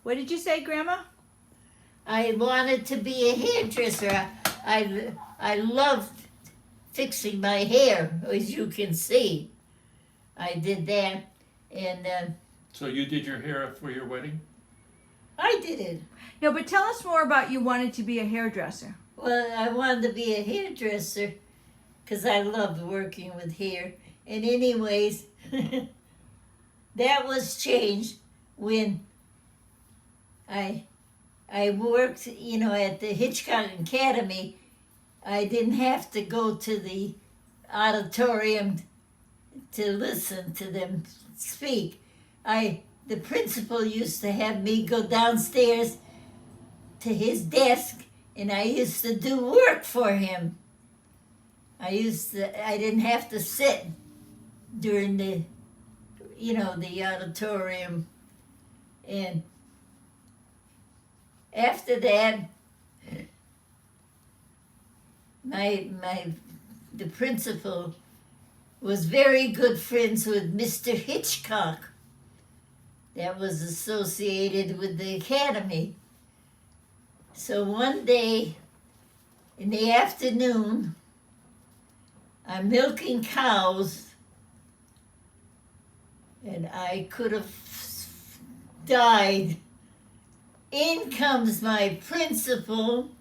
What did you say, Grandma? I wanted to be a hairdresser. I loved fixing my hair, as you can see. I did that, and So you did your hair for your wedding? I did it. No, but tell us more about you wanted to be a hairdresser. Well, I wanted to be a hairdresser because I loved working with hair. And anyways, that was changed when I worked, at the Hitchcock Academy. I didn't have to go to the auditorium to listen to them speak. The principal used to have me go downstairs to his desk, and I used to do work for him. I didn't have to sit during the auditorium. And after that, the principal was very good friends with Mr. Hitchcock, that was associated with the academy. So one day in the afternoon, I'm milking cows, and I could have died. In comes my principal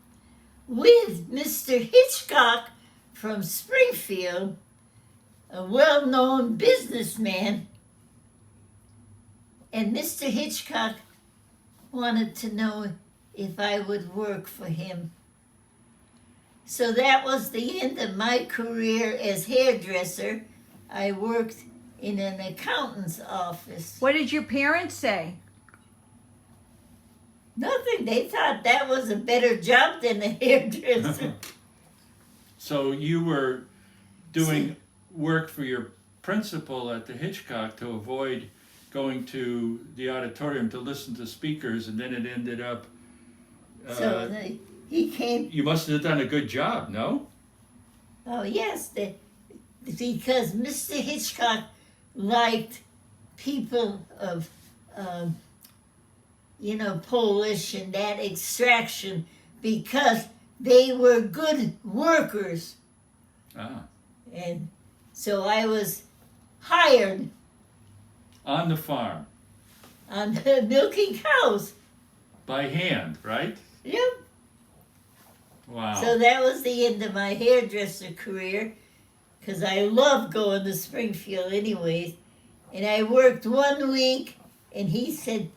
with Mr. Hitchcock from Springfield, a well-known businessman. And Mr. Hitchcock wanted to know if I would work for him. So that was the end of my career as hairdresser. I worked in an accountant's office. What did your parents say? Nothing. They thought that was a better job than a hairdresser. So you were doing work for your principal at the Hitchcock to avoid going to the auditorium to listen to speakers, and then it ended up... He came... You must have done a good job, no? Oh, yes. Because Mr. Hitchcock liked people of, Polish and that extraction because they were good workers. Ah. And so I was hired. On the farm. On milking cows. By hand, right? Yep. Wow. So that was the end of my hairdresser career, because I loved going to Springfield anyways. And I worked 1 week, and he said,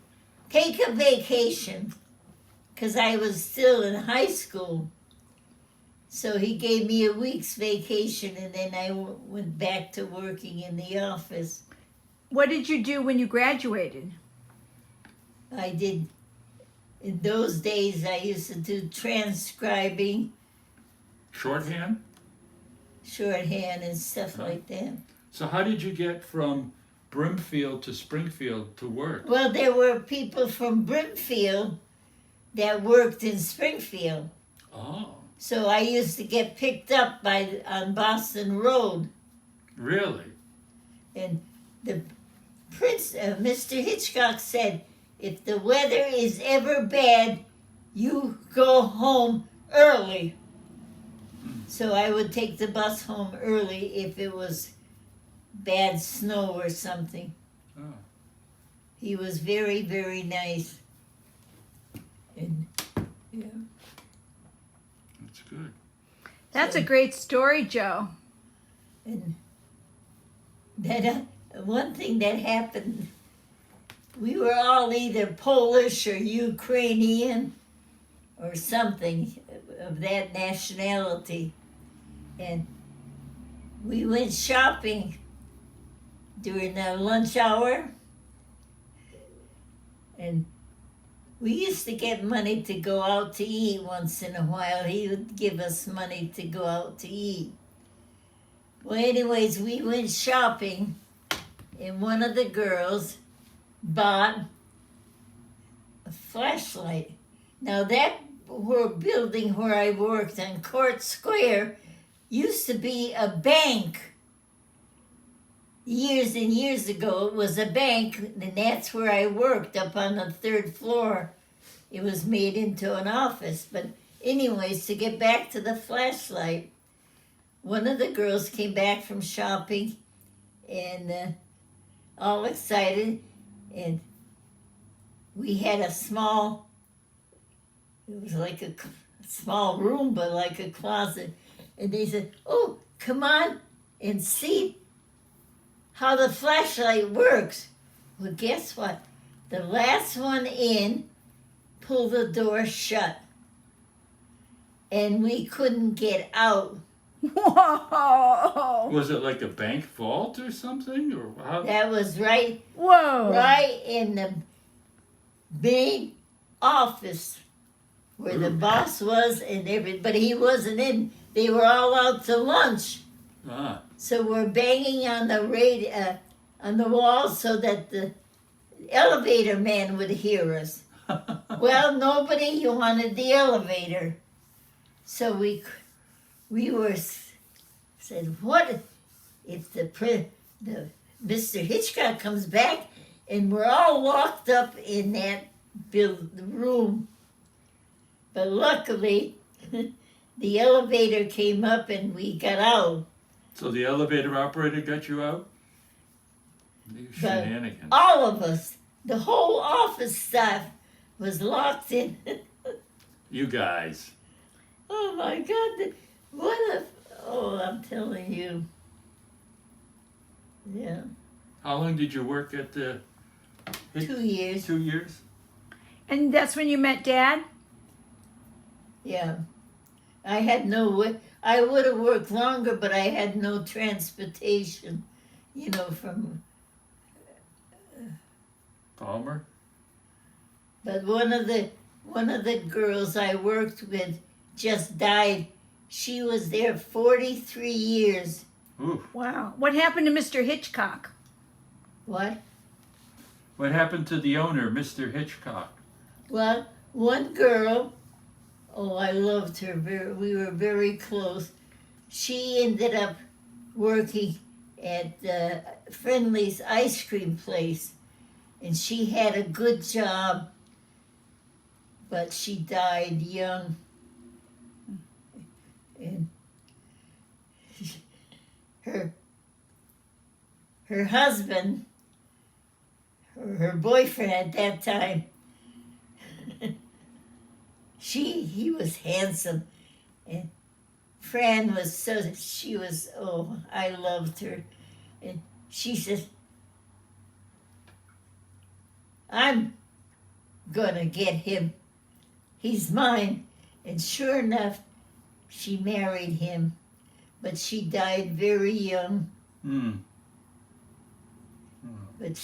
take a vacation, because I was still in high school. So he gave me a week's vacation, and then I went back to working in the office. What did you do when you graduated? I did, in those days, I used to do transcribing, Shorthand? shorthand, and stuff like that. So how did you get from Brimfield to Springfield to work? Well, there were people from Brimfield that worked in Springfield. Oh, So I used to get picked up on Boston Road. really? And the Mr. Hitchcock said, if the weather is ever bad, you go home early. So I would take the bus home early if it was bad snow or something. Oh. He was very, very nice. And, yeah. That's good. That's a great story, Joe. And then one thing that happened, we were all either Polish or Ukrainian or something of that nationality. And we went shopping during the lunch hour. And we used to get money to go out to eat once in a while. He would give us money to go out to eat. Well, anyways, we went shopping, and one of the girls bought a flashlight. Now, that building where I worked on Court Square used to be a bank. years and years ago, it was a bank, and that's where I worked, up on the 3rd floor. It was made into an office. But anyways, to get back to the flashlight, one of the girls came back from shopping and all excited, and we had a small, it was like a small room, but like a closet. And they said, "Oh, come on and see how the flashlight works." Well, guess what? The last one in pulled the door shut, and we couldn't get out. Whoa! Was it like a bank vault or something, or how? That was right Whoa! in the main office where the Ooh. boss was, and but he wasn't in. They were all out to lunch. Ah, So we're banging on the on the wall so that the elevator man would hear us. Well, nobody wanted the elevator, so we were said, "What if the Mr. Hitchcock comes back and we're all locked up in that room?" But luckily, the elevator came up and we got out. so the elevator operator got you out? These shenanigans. All of us, the whole office staff, was locked in. You guys. Oh my God! Oh, I'm telling you. Yeah, How long did you work at the? 2 years. 2 years. And that's when you met Dad? Yeah, I had no way. I would have worked longer, but I had no transportation. You know, from. Palmer. But one of the girls I worked with just died. She was there 43 years. Ooh. Wow. What happened to Mr. Hitchcock? What? What happened to the owner, Mr. Hitchcock? Well, one girl, oh, I loved her. We were very close. She ended up working at Friendly's ice cream place, and she had a good job, but she died young. And her husband, her boyfriend at that time, he was handsome, and Fran was I loved her. And she said, "I'm gonna get him. He's mine." And sure enough, she married him, but she died very young. Hmm. But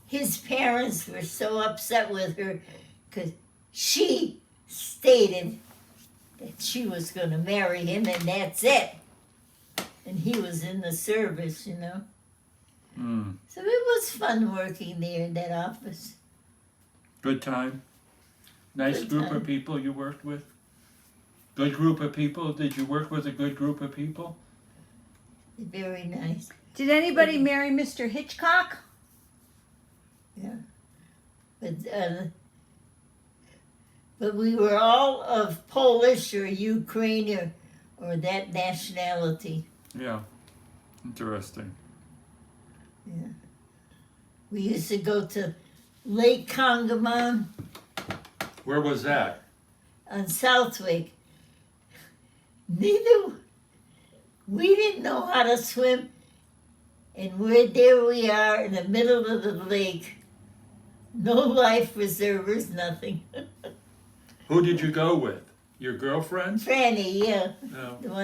his parents were so upset with her because she stated that she was going to marry him, and that's it. And he was in the service, you know. Hmm. So it was fun working there in that office. Good time. Nice Good group time. of people you worked with. Good group of people. Did you work with a good group of people? Very nice. Did anybody marry Mr. Hitchcock? Yeah. But we were all of Polish or Ukrainian or that nationality. Yeah. Interesting. Yeah. We used to go to Lake Congamon Where was that? on Southwick. We didn't know how to swim, and there we are in the middle of the lake. No life preservers, nothing. Who did you go with? Your girlfriends? Franny, yeah, No. the one